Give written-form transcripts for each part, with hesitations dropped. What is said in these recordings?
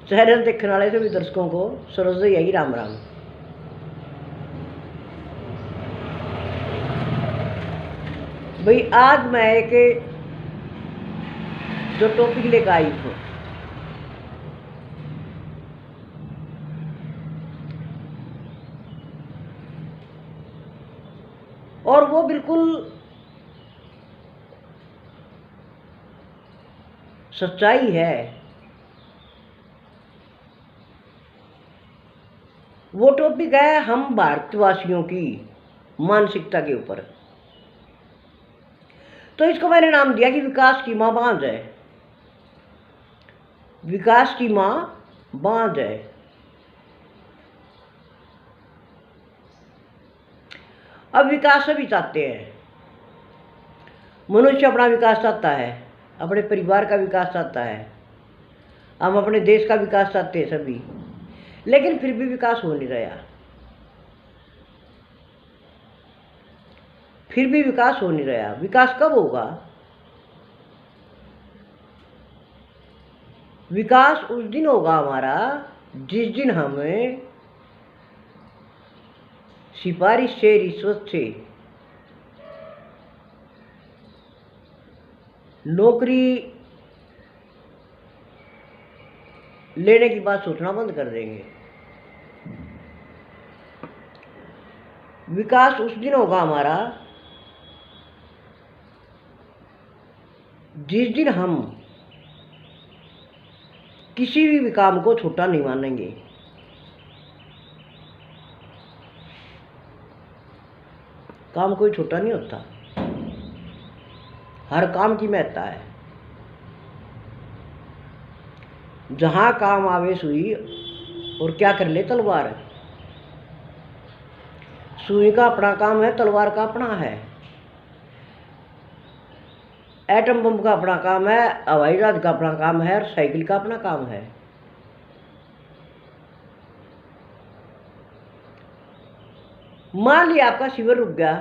Channel देखने वाले सभी दर्शकों को सरोज यही राम राम। भाई आज मैं एक जो टॉपिक लेकर आई हूँ, और वो बिल्कुल सच्चाई है। वो टॉपिक है हम भारतवासियों की मानसिकता के ऊपर। तो इसको मैंने नाम दिया कि विकास की माँ बांझ है। विकास की माँ बांझ है। अब विकास सभी चाहते हैं। मनुष्य अपना विकास चाहता है, अपने परिवार का विकास चाहता है, हम अपने देश का विकास चाहते हैं सभी, लेकिन फिर भी विकास हो नहीं रहा। फिर भी विकास हो नहीं रहा। विकास कब होगा? विकास उस दिन होगा हमारा जिस दिन हमें सिफारिश से, रिश्वत से नौकरी लेने की बात सोचना बंद कर देंगे। विकास उस दिन होगा हमारा जिस दिन हम किसी भी काम को छोटा नहीं मानेंगे। काम कोई छोटा नहीं होता, हर काम की महत्ता है। जहां काम आवे सुई और क्या कर ले तलवार। सुई का अपना काम है, तलवार का अपना है। एटम बम का अपना काम है, हवाई जहाज का अपना काम है, और साइकिल का अपना काम है। मान लिया आपका शिविर रुक गया,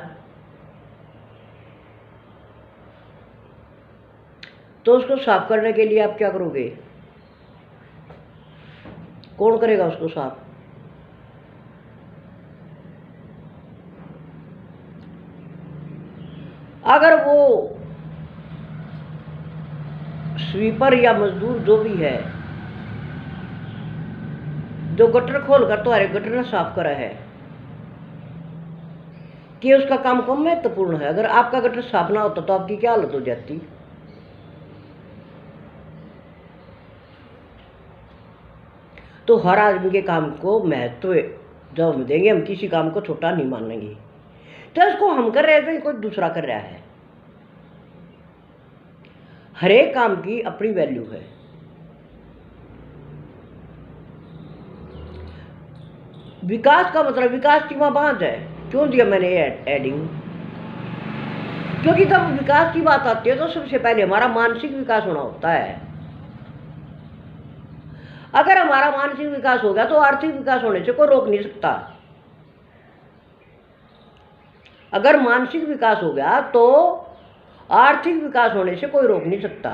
तो उसको साफ करने के लिए आप क्या करोगे? कौन करेगा उसको साफ? अगर वो स्वीपर या मजदूर जो भी है, जो गटर खोल कर तुम्हारे गटर में साफ करा है, कि उसका काम कम महत्वपूर्ण है? अगर आपका गटर साफ ना होता तो आपकी क्या हालत हो जाती? तो हर आदमी के काम को महत्व जब हम देंगे, हम किसी काम को छोटा नहीं मानेंगे। तो इसको हम कर रहे हैं तो कोई दूसरा कर रहा है। हर एक काम की अपनी वैल्यू है। विकास का मतलब विकास की मां बांझ है। क्यों दिया मैंने एडिंग? क्योंकि जब विकास की बात आती है तो सबसे पहले हमारा मानसिक विकास होना होता है। अगर हमारा मानसिक विकास हो गया तो आर्थिक विकास होने से कोई रोक नहीं सकता। अगर मानसिक विकास हो गया तो आर्थिक विकास होने से कोई रोक नहीं सकता।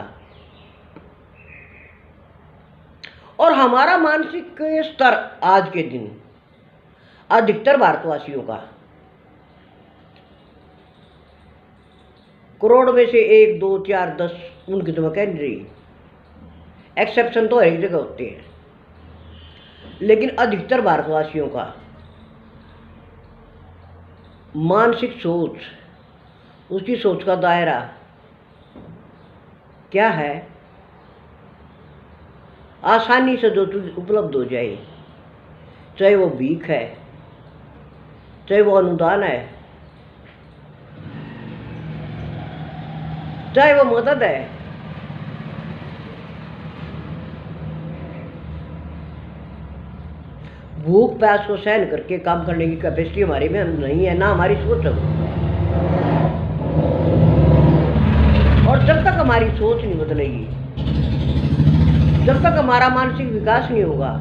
और हमारा मानसिक स्तर आज के दिन अधिकतर भारतवासियों का, करोड़ में से 1, 2, 4, 10 उनकी तो मैं कह नहीं रही, एक्सेप्शन तो हर एक जगह होते हैं, लेकिन अधिकतर भारतवासियों का मानसिक सोच, उसकी सोच का दायरा क्या है? आसानी से जो चीज उपलब्ध हो जाए, चाहे वो भीख है, चाहे वो अनुदान है, चाहे वो मदद है। भूख प्यास को सहन करके काम करने की कैपेसिटी हमारे में नहीं है, ना हमारी सोच है। और जब तक हमारी सोच नहीं बदलेगी, जब तक हमारा मानसिक विकास नहीं होगा,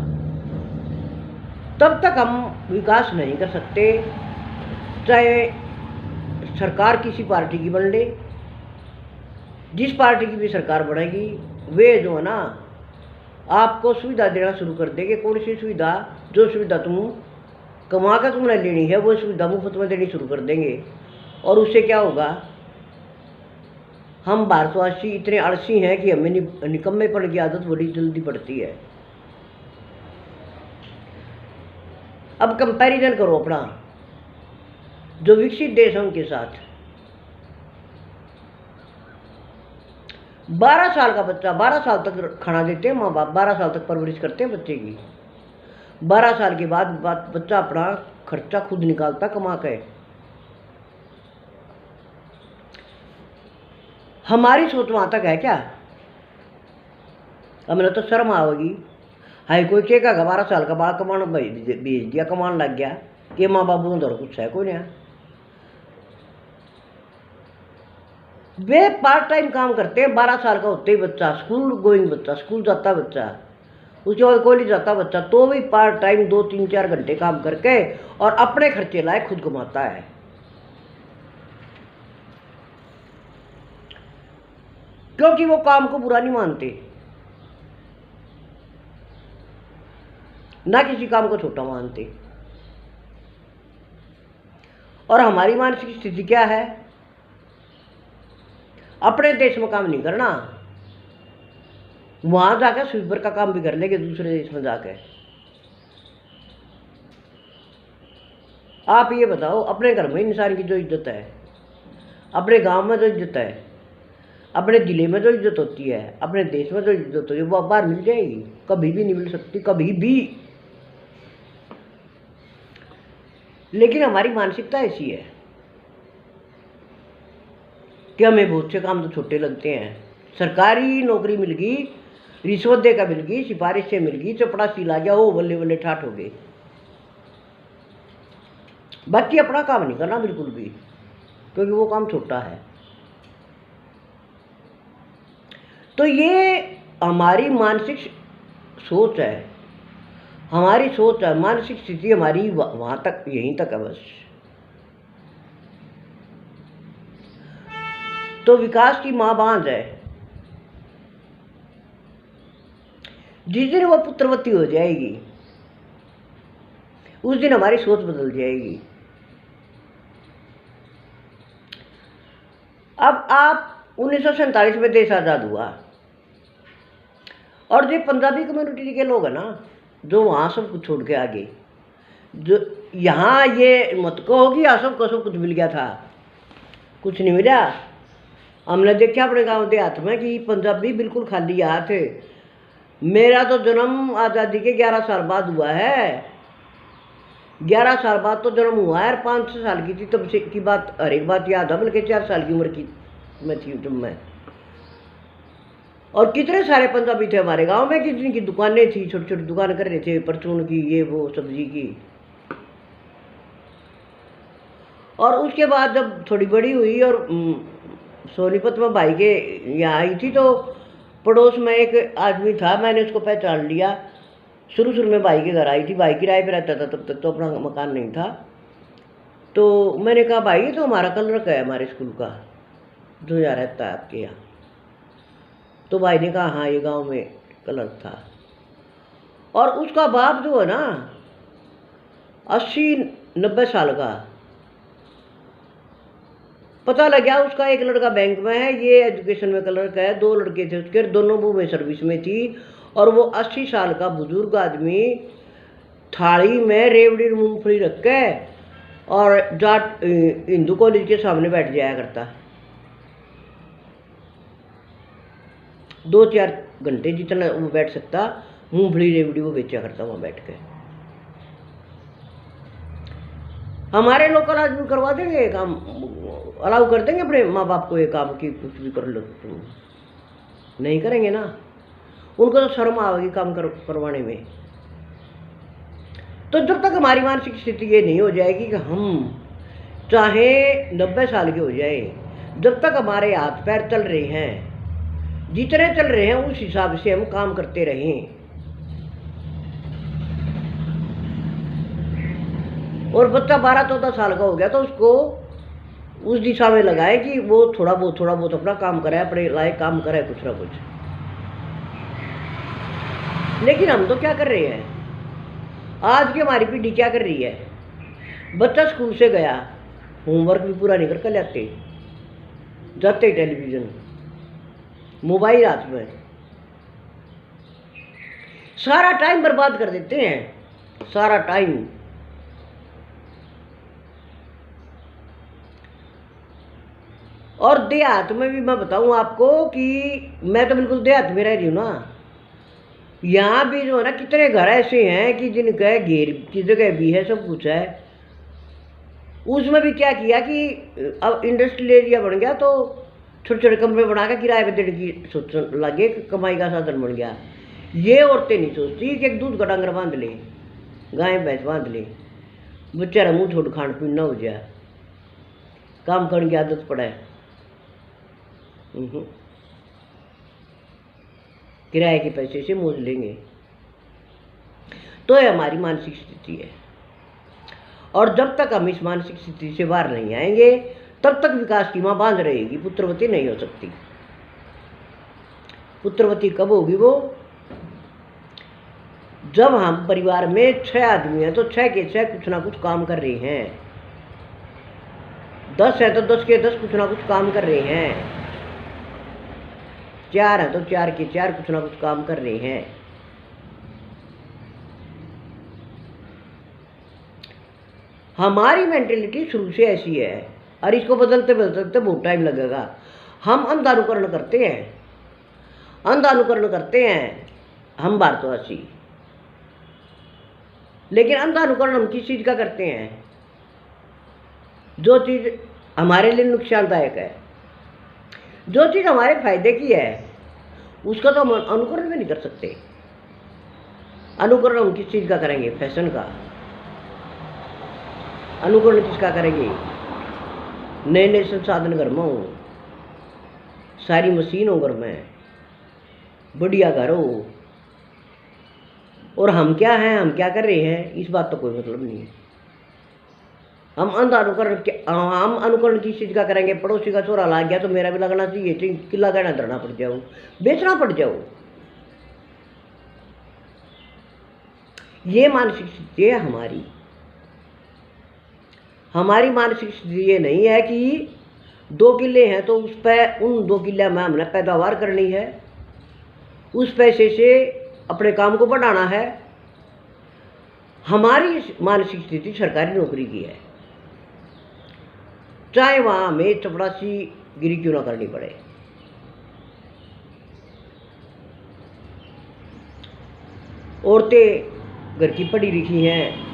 तब तक हम विकास नहीं कर सकते। चाहे सरकार किसी पार्टी की बन ले, जिस पार्टी की भी सरकार बनेगी, वे जो है ना आपको सुविधा देना शुरू कर देंगे। कौन सी सुविधा? जो सुविधा तुम कमा कर तुमने लेनी है वो सुविधा मुफ्त में देनी शुरू कर देंगे। और उससे क्या होगा? हम भारतवासी इतने आलसी हैं कि हमें निकम्मेपन की आदत बड़ी जल्दी पड़ती है। अब कंपैरिजन करो अपना जो विकसित देश है उनके साथ। 12 साल का बच्चा 12 साल तक खाना देते हैं माँ बाप, 12 साल तक परवरिश करते हैं बच्चे की। 12 साल के बाद बच्चा अपना खर्चा खुद निकालता कमा के। हमारी सोच वहां तक है क्या? हमें तो शर्म आवेगी। हाई कोई कहेगा 12 साल का बाल कमाना भेज दिया, कमान लग गया कि माँ बाबू उधर कुछ है कोई नहीं। वे पार्ट टाइम काम करते हैं। 12 साल का होते ही बच्चा स्कूल गोइंग बच्चा, स्कूल जाता बच्चा, उसके बाद कॉलेज जाता बच्चा, तो भी पार्ट टाइम 2, 3, 4 घंटे काम करके और अपने खर्चे लाए खुद कमाता है। क्योंकि वो काम को बुरा नहीं मानते, ना किसी काम को छोटा मानते। और हमारी मानसिक स्थिति क्या है? अपने देश में काम नहीं करना, वहां जाकर स्वीपर का काम भी कर लेंगे दूसरे देश में जाकर। आप ये बताओ, अपने घर में इंसान की जो इज्जत है, अपने गांव में जो इज्जत है, अपने जिले में जो इज्जत होती है, अपने देश में जो इज्जत होती है, वो बाहर मिल जाएगी? कभी भी नहीं मिल सकती, कभी भी। लेकिन हमारी मानसिकता ऐसी है कि हमें बहुत से काम तो छोटे लगते हैं। सरकारी नौकरी मिल गई, रिश्वत देकर मिल गई, सिफारिश से मिल गई, चपड़ासी ला गया, वो बल्ले बल्ले ठाठ हो गए। बाकी अपना काम नहीं करना बिल्कुल भी, क्योंकि वो काम छोटा है। तो ये हमारी मानसिक सोच है, हमारी सोच है, मानसिक स्थिति हमारी वहां तक, यहीं तक है बस। तो विकास की मां बांझ है। जिस दिन वो पुत्रवती हो जाएगी उस दिन हमारी सोच बदल जाएगी। अब आप 1947 में देश आजाद हुआ और जो पंजाबी कम्युनिटी के लोग हैं ना, जो वहाँ सब कुछ छोड़ के आ गए, जो यहाँ ये मत कहो कि यहाँ सबको सब कुछ मिल गया था, कुछ नहीं मिला। हमने देखा अपने गांव देहात में कि पंजाबी बिल्कुल खाली हाथ थे। मेरा तो जन्म आज़ादी के 11 साल बाद हुआ है, 11 साल बाद तो जन्म हुआ है। 5-6 साल की थी तब से की बात, हर एक बात याद है, बल्कि 4 साल की उम्र की मैं थी जब मैं। और कितने सारे पंजाबी थे हमारे गांव में, कितनी की दुकानें थी, छोटी छोटी दुकान कर रहे थे, परचून की, ये वो सब्जी की। और उसके बाद जब थोड़ी बड़ी हुई और सोनीपत में भाई के यहाँ आई थी, तो पड़ोस में एक आदमी था, मैंने उसको पहचान लिया। शुरू शुरू में भाई के घर आई थी, भाई किराए पे रहता था तब तक, तो अपना मकान नहीं था। तो मैंने कहा भाई ये तो हमारा क्लर्क है हमारे स्कूल का, जो यहाँ रहता है आपके यहाँ। तो भाई ने कहा हाँ ये गांव में क्लर्क था। और उसका बाप जो है ना 80-90 साल का, पता लग गया उसका एक लड़का बैंक में है, ये एजुकेशन में क्लर्क है, 2 लड़के थे उसके, दोनों वो सर्विस में थी। और वो 80 साल का बुजुर्ग आदमी थाली में रेवड़ी मूंगफली रख के और जाट हिंदू कॉलेज के सामने बैठ जाया करता, 2-4 घंटे जितना वो बैठ सकता, मूंगफली रेवड़ी वो बेचा करता वहाँ बैठ के। हमारे लोकल आदमी करवा देंगे काम, अलाउ कर देंगे अपने माँ बाप को ये काम की कुछ भी कर लो तुम? नहीं करेंगे ना, उनको तो शर्म आएगी काम करवाने में। तो जब तक हमारी मानसिक स्थिति ये नहीं हो जाएगी कि हम चाहे 90 साल के हो जाए, जब तक हमारे हाथ पैर चल रहे हैं, जितने चल रहे हैं उस हिसाब से हम काम करते रहें। और बच्चा 12-14 साल का हो गया तो उसको उस दिशा में लगाए कि वो थोड़ा बहुत अपना काम करे, अपने लायक काम करे कुछ ना कुछ। लेकिन हम तो क्या कर रहे हैं, आज की हमारी पीढ़ी क्या कर रही है, बच्चा स्कूल से गया, होमवर्क भी पूरा नहीं करके लाते, जाते टेलीविज़न, मोबाइल हाथ में, सारा टाइम बर्बाद कर देते हैं, सारा टाइम। और देहात में भी मैं बताऊं आपको कि मैं तो बिल्कुल देहात में रह रही हूँ ना, यहाँ भी जो है ना कितने घर ऐसे हैं कि जिनका घेर की जगह भी है, सब कुछ है, उसमें भी क्या किया कि अब इंडस्ट्रियल एरिया बन गया तो छोटे छोटे कमरे बना के किराए पे देने की सोचने लगे, कमाई का साधन बन गया। ये औरतें नहीं सोचती कि एक दूध का डांगर बांध ले, गाय भैंस बांध ले, बेचारा मुँह छोड़ खान पीन ना हो जाए, काम करने की आदत पड़े, किराए के पैसे से मौज लेंगे। तो ये हमारी मानसिक स्थिति है, और जब तक हम इस मानसिक स्थिति से बाहर नहीं आएंगे तब तक विकास की माँ बांध रहेगी, पुत्रवती नहीं हो सकती। पुत्रवती कब होगी वो, जब हम परिवार में 6 आदमी हैं तो 6 के 6 कुछ ना कुछ काम कर रहे हैं, 10 है तो 10 के 10 कुछ ना कुछ काम कर रहे हैं, 4 है तो 4 के 4 कुछ ना कुछ काम कर रहे हैं। हमारी मेंटेलिटी शुरू से ऐसी है और इसको बदलते बदलते बहुत टाइम लगेगा। हम अंधानुकरण करते हैं, अंधानुकरण करते हैं हम भारतवासी, लेकिन अंधानुकरण हम किस चीज़ का करते हैं, जो चीज़ हमारे लिए नुकसानदायक है, जो चीज़ हमारे फायदे की है, उसका तो हम अनुकरण भी नहीं कर सकते। अनुकरण हम किस चीज़ का करेंगे, फैशन का। अनुकरण किसका करेंगे, नए नए संसाधन घर में हो, सारी मशीन हो घर में, बढ़िया घर हो, और हम क्या हैं, हम क्या कर रहे हैं, इस बात तो कोई मतलब नहीं है। हम हम अनुकरण किस चीज़ का करेंगे, पड़ोसी का चोरा ला गया तो मेरा भी लगना चाहिए, किला गहना धरना पड़ जाओ, बेचना पड़ जाओ। ये मानसिक स्थिति है हमारी। हमारी मानसिक स्थिति ये नहीं है कि 2 किले हैं तो उस पर, उन 2 किले में हमने पैदावार करनी है, उस पैसे से अपने काम को बढ़ाना है। हमारी मानसिक स्थिति सरकारी नौकरी की है, चाहे वहाँ हमें चपड़ासी गिरी क्यों ना करनी पड़े। औरतें घर की पढ़ी लिखी हैं,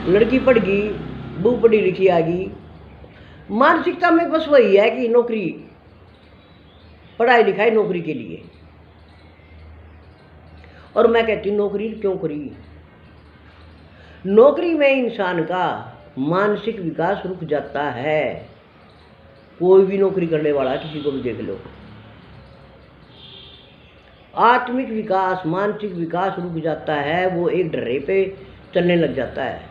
लड़की पढ़ गई, बहू पढ़ी लिखी आ गई, मानसिकता में बस वही है कि नौकरी, पढ़ाई लिखाई नौकरी के लिए। और मैं कहती हूँ नौकरी क्यों करी, नौकरी में इंसान का मानसिक विकास रुक जाता है। कोई भी नौकरी करने वाला किसी को भी देख लो, आत्मिक विकास, मानसिक विकास रुक जाता है, वो एक डर्रे पे चलने लग जाता है।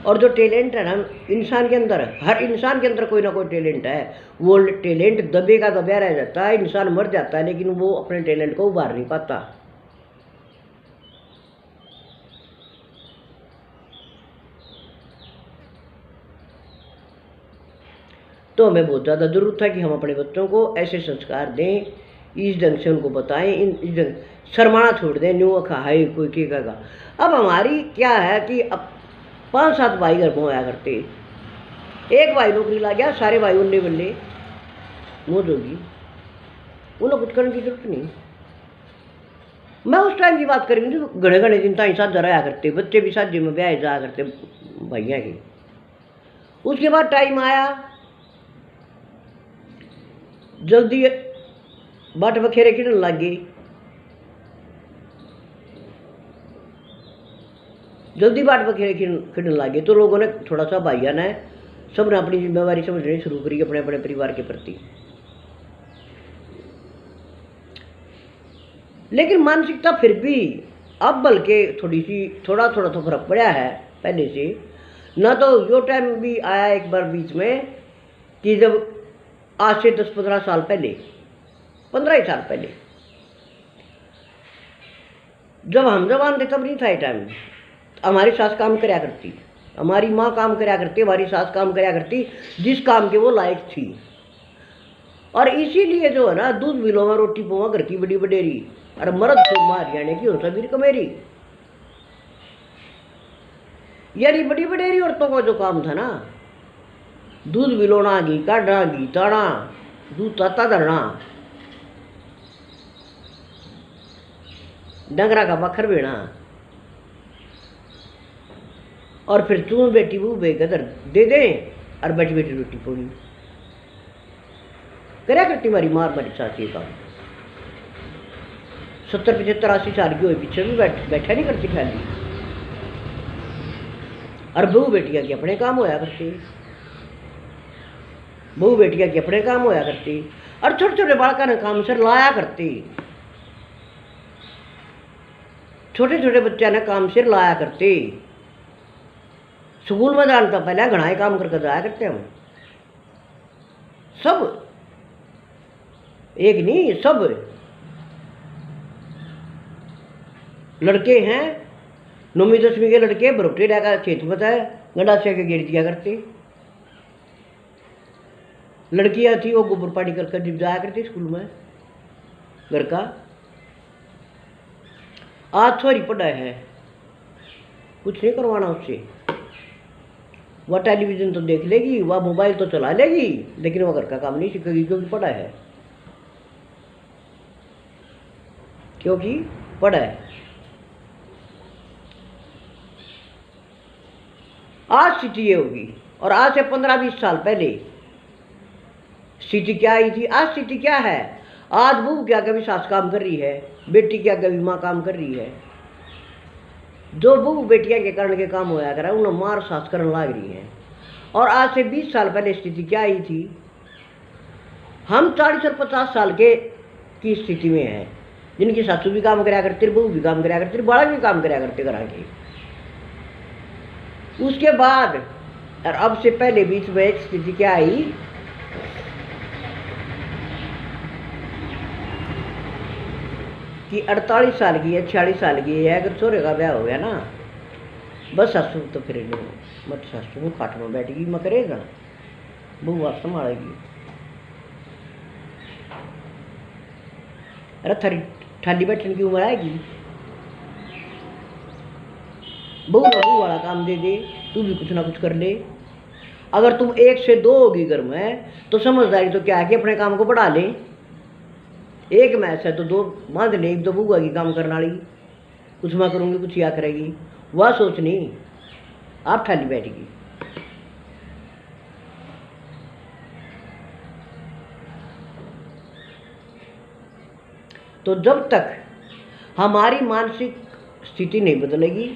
और जो टैलेंट है ना इंसान के अंदर, हर इंसान के अंदर कोई ना कोई टैलेंट है, वो टैलेंट दबे का दबा रह जाता है, इंसान मर जाता है, लेकिन वो अपने टैलेंट को उभार नहीं पाता। तो हमें बहुत ज़्यादा ज़रूरत है कि हम अपने बच्चों को ऐसे संस्कार दें, इस ढंग से उनको बताएं, इस ढंग शर्माना छोड़ दें, न्यू अखा है कोई कहेगा। अब हमारी क्या है कि अब 5-7 भाई घर में आया करते, एक भाई नौकरी ला गया, सारे भाई उन्ने बल्ले मौज होगी, उन्हें कुछ करने की जरूरत नहीं। मैं उस टाइम की बात कर रही हूँ, घने घने दिन ताई साथ रहा करते, बच्चे भी साझे में ब्याह जाया करते भैया के। उसके बाद टाइम आया, जल्दी बाट बखेरे खिड़न लग गई, जल्दी बाट बखेरे खिड़न लग गए, तो लोगों ने थोड़ा सा भाइया ने सब ने अपनी जिम्मेवारी समझनी शुरू करी अपने अपने परिवार के प्रति। लेकिन मानसिकता फिर भी अब बल्कि थोड़ा तो फर्क पड़ा है पहले से। ना तो यो टाइम भी आया एक बार बीच में कि जब आज से 10-15 साल पहले, 15 ही साल पहले जब हम जवान थे तब नहीं था ये टाइम। हमारी सास काम करया करती, हमारी माँ काम करया करती, हमारी सास काम करया करती, जिस काम के वो लायक थी। और इसीलिए जो है ना, दूध मिलों में रोटी पोवा घर की बड़ी बडेरी, और मर्द सुरमा हरियाणे की हो सबीर कमेरी। यानी बड़ी बडेरी औरतों का जो काम था ना, दूध मिलोना, घी काढ़ना, घी ताना, दूध ताता धरना, डंगरा का बखर बेना, और फिर तू बेटी वो बेकदर दे दे, और बैठी बेटी रोटी पोड़ी करया करती हमारी मार हमारी सास ये काम। 70 75 80 साल की हुई पीछे भी बैठा नहीं करती खाली। और बहू बेटिया के अपने काम होया करती, बहू बेटिया के अपने काम होया करती, और छोटे छोटे बालका ने काम से लाया करती, छोटे छोटे बच्चा ने काम से लाया करते। स्कूल में जानता पहले घना ही काम करके जाया करते हम सब, एक नहीं सब लड़के हैं। 9वीं 10वीं के लड़के बरोटे डाका खेत में है गंडासिया के गेर दिया करते। लड़कियां थी वो गोबर पानी करके जब जाया करती स्कूल में घर का। आज थोड़ी पढ़ाई है, कुछ नहीं करवाना उससे। वह टेलीविजन तो देख लेगी, वह मोबाइल तो चला लेगी, लेकिन वह घर का काम नहीं सीखेगी, क्योंकि पढ़ा है, क्योंकि पढ़ा है। आज स्थिति ये होगी, और आज से 15-20 साल पहले स्थिति क्या आई थी, आज स्थिति क्या है। आज बहू क्या कभी सास काम कर रही है, बेटी क्या कभी माँ काम कर रही है। जो बहू बेटियां के कारण के काम होया करा उन्हें मार सास करने लग रही है। और आज से 20 साल पहले स्थिति क्या आई थी, हम 40 और 50 साल के की स्थिति में हैं, जिनकी सासू भी काम कराया करती, बहू भी काम कराया करती, बालक भी काम कराया करते करा के। उसके बाद और अब से पहले बीच में एक स्थिति क्या आई कि 48 साल की है, 46 साल की है, अगर छोरे का ब्याह हो गया ना, बस सासू तो फिर मत सासू खाट में बैठेगी, मैं करेगा बहू आप संभालेगी। अरे थारी ठाली बैठने की उम्र आएगी, बहू ना बहू वाला काम दे दे, तू भी कुछ ना कुछ कर ले। अगर तुम 1 से 2 होगी घर में तो समझदारी तो क्या है कि अपने काम को बढ़ा ले। एक मैच है तो 2 बांध ले, 1 तो बहू की काम करने वाली, कुछ मैं करूँगी कुछ या करेगी, वह सोच नहीं आप ठाली बैठेगी। तो जब तक हमारी मानसिक स्थिति नहीं बदलेगी,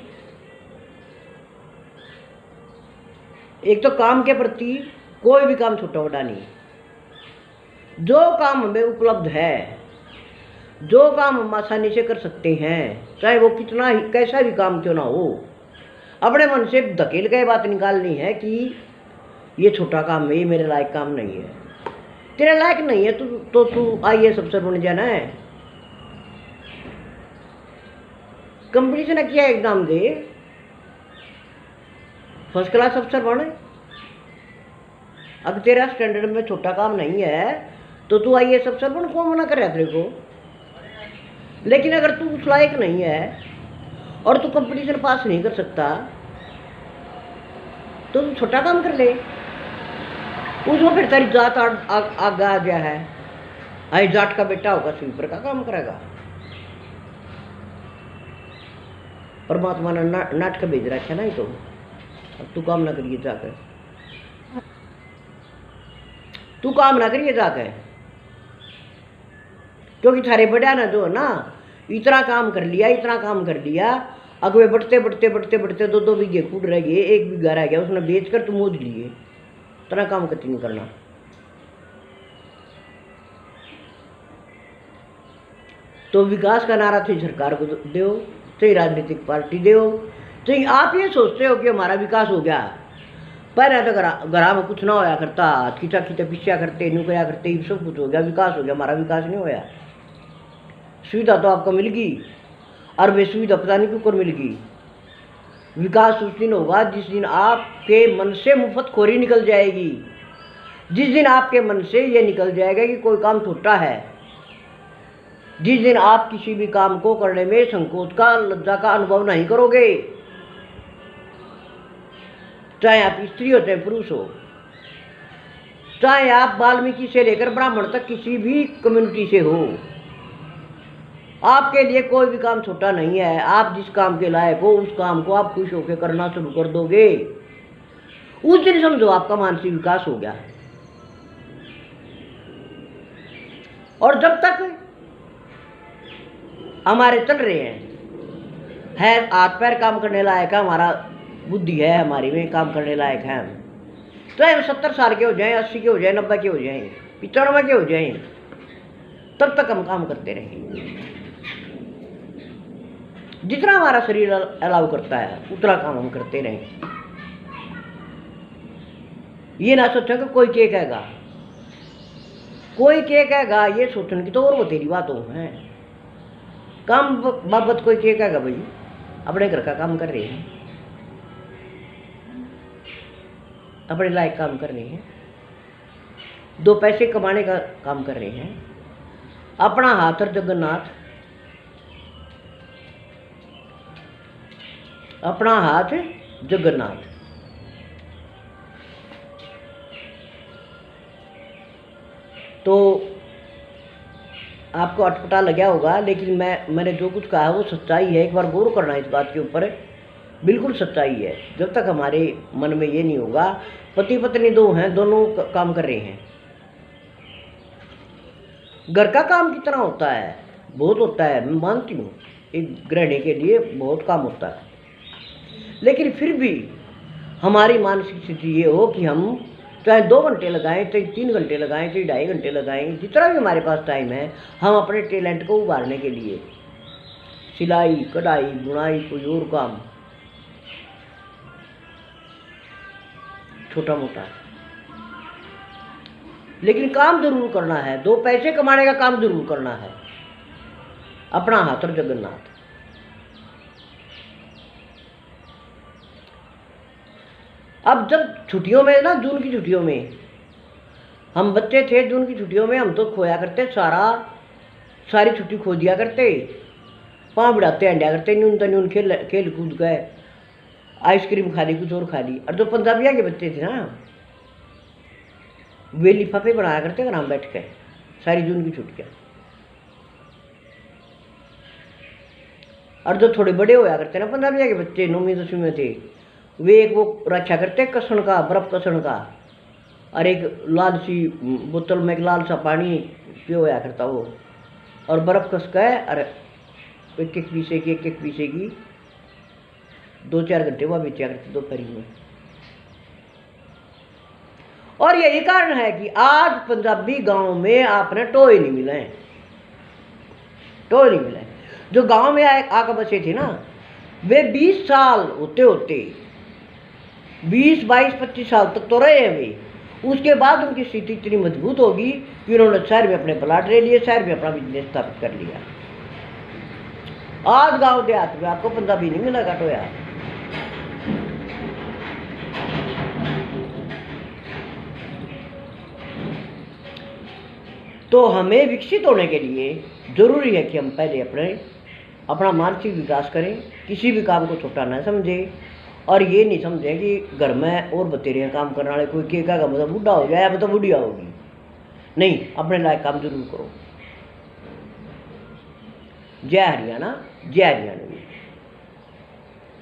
एक तो काम के प्रति कोई भी काम छोटा बड़ा नहीं, जो काम हमें उपलब्ध है, जो काम हम आसानी से कर सकते हैं, चाहे वो कितना ही कैसा भी काम क्यों ना हो, अपने मन से धकेल के बात निकालनी है कि ये छोटा काम है, ये मेरे लायक काम नहीं है। तेरे लायक नहीं है तो तू IAS अफसर बन जाना है, कंपटीशन किया एग्जाम दे, फर्स्ट क्लास अफसर बने। अगर तेरा स्टैंडर्ड में छोटा काम नहीं है तो तू IAS अफसर बन, कौन मना कर रहा है तेरे को। लेकिन अगर तू उस लायक नहीं है और तू कंपटीशन पास नहीं कर सकता तो तू छोटा काम कर ले, उसमें फिर तेरी जात आगे आ गया है, आई जाट का बेटा होगा स्वीपर का काम करेगा। परमात्मा ने नाटक भेज रखा ना, ही तो अब तू काम ना करिए जाकर, तू काम ना करिए जाकर, क्योंकि थारे बड़ा ना जो है ना इतना काम कर लिया, इतना काम कर लिया, अगवे बढ़ते बढ़ते बढ़ते बढ़ते 2-2 बीघे कूट रह गए, 1 बीघा रह गया, उसने बेच कर तू मोज लिए, इतना काम कंटिन्यू करना। तो विकास का नारा तो सरकार को दो, चाहे राजनीतिक पार्टी दो, चाहे आप ये सोचते हो कि हमारा विकास हो गया, पहले तो घरा में कुछ ना होया करता, खींचा खींचा पीछा करते, न्यू क्या करते, सब कुछ हो गया, विकास हो गया, हमारा विकास नहीं होया। सुविधा तो आपको मिल गई, और वे सुविधा पता नहीं क्यों कर मिल गई। विकास उस दिन होगा जिस दिन आपके मन से मुफ्तखोरी निकल जाएगी, जिस दिन आपके मन से ये निकल जाएगा कि कोई काम छोटा है, जिस दिन आप किसी भी काम को करने में संकोच का, लज्जा का अनुभव नहीं करोगे, चाहे आप स्त्री हो चाहे पुरुष हो, चाहे आप वाल्मीकि से लेकर ब्राह्मण तक किसी भी कम्युनिटी से हो, आपके लिए कोई भी काम छोटा नहीं है। आप जिस काम के लायक हो उस काम को आप खुश होकर करना शुरू कर दोगे, उस दिन समझो आपका मानसिक विकास हो गया। और जब तक हमारे चल रहे हैं हाथ पैर काम करने लायक है, हमारा बुद्धि है हमारी में काम करने लायक है, चाहे हम 70 साल के हो जाएं, 80 के हो जाएं, 90 के हो जाएं, 95 के हो जाएं, तब तक हम काम करते रहेंगे। जितना हमारा शरीर अलाउ करता है उतना काम हम करते रहें। ये ना सोचो कि कोई क्या कहेगा, कोई क्या कहेगा, ये सोचने की तो और वो तेरी बातों है। काम बाबत कोई क्या कहेगा भाई, अपने घर का काम कर रहे हैं, अपने लायक काम कर रहे हैं, 2 पैसे कमाने का काम कर रहे हैं, अपना हाथ और जगन्नाथ, अपना हाथ जगन्नाथ। तो आपको अटपटा लगा होगा, लेकिन मैंने जो कुछ कहा वो सच्चाई है। एक बार गौर करना इस बात के ऊपर, बिल्कुल सच्चाई है। जब तक हमारे मन में ये नहीं होगा, पति पत्नी 2 हैं, दोनों काम कर रहे हैं। घर का काम कितना होता है, बहुत होता है, मैं मानती हूँ, एक गृहिणी के लिए बहुत काम होता है। लेकिन फिर भी हमारी मानसिक स्थिति ये हो कि हम चाहे 2 घंटे लगाएं, चाहे 3 घंटे लगाएं, चाहे 2.5 घंटे लगाएं, जितना भी हमारे पास टाइम है, हम अपने टैलेंट को उभारने के लिए, सिलाई, कढ़ाई, बुनाई, कोई और काम छोटा मोटा, लेकिन काम जरूर करना है। 2 पैसे कमाने का काम जरूर करना है, अपना हाथ और जगन्नाथ। अब जब छुट्टियों में ना, जून की छुट्टियों में हम बच्चे थे, जून की छुट्टियों में हम तो खोया करते, सारी छुट्टी खो दिया करते, पाँव बढ़ाते अंडा करते, न्यून तन्यून खेल कूद गए, आइसक्रीम खा ली, कुछ और खा ली। और जो पंजाबिया के बच्चे थे ना, वे लिफाफे बनाया करते आराम बैठ के सारी जून की छुट्टियाँ। और जो थोड़े बड़े होया करते ना पंजाबिया के बच्चे, 9वीं 10वीं में थे, वे एक वो रखा करते कसण का, बर्फ कसण का, और एक लाल सी बोतल में एक लाल सा पानी पियोया करता वो, और बर्फ कस का है, और एक पीसे की 2-4 घंटे वह बेचा करते दोपहर में। और यही कारण है कि आज पंजाबी गांव में आपने टोए नहीं मिले हैं, टोए नहीं मिले। जो गांव में आकर बसे थे ना, वे 20 साल होते 20, 22, 25 साल तक तो रहे हैं वे। उसके बाद उनकी स्थिति इतनी मजबूत होगी कि उन्होंने शहर में अपने प्लाट ले लिए, शहर में अपना बिजनेस स्थापित कर लिया। आज गांव देहात में आपको पंजाबी नहीं मिलेगा टोया। तो हमें विकसित होने के लिए जरूरी है कि हम पहले अपना मानसिक विकास करें, किसी भी काम को छोटा न समझें, और ये नहीं समझें कि घर में और बतेरे काम करने वाले कोई क्या का मतलब बूढ़ा हो जाए, मतलब बुढ़िया होगी। नहीं, अपने लायक काम जरूर करो। जय हरियाणा, जय हरियाणा।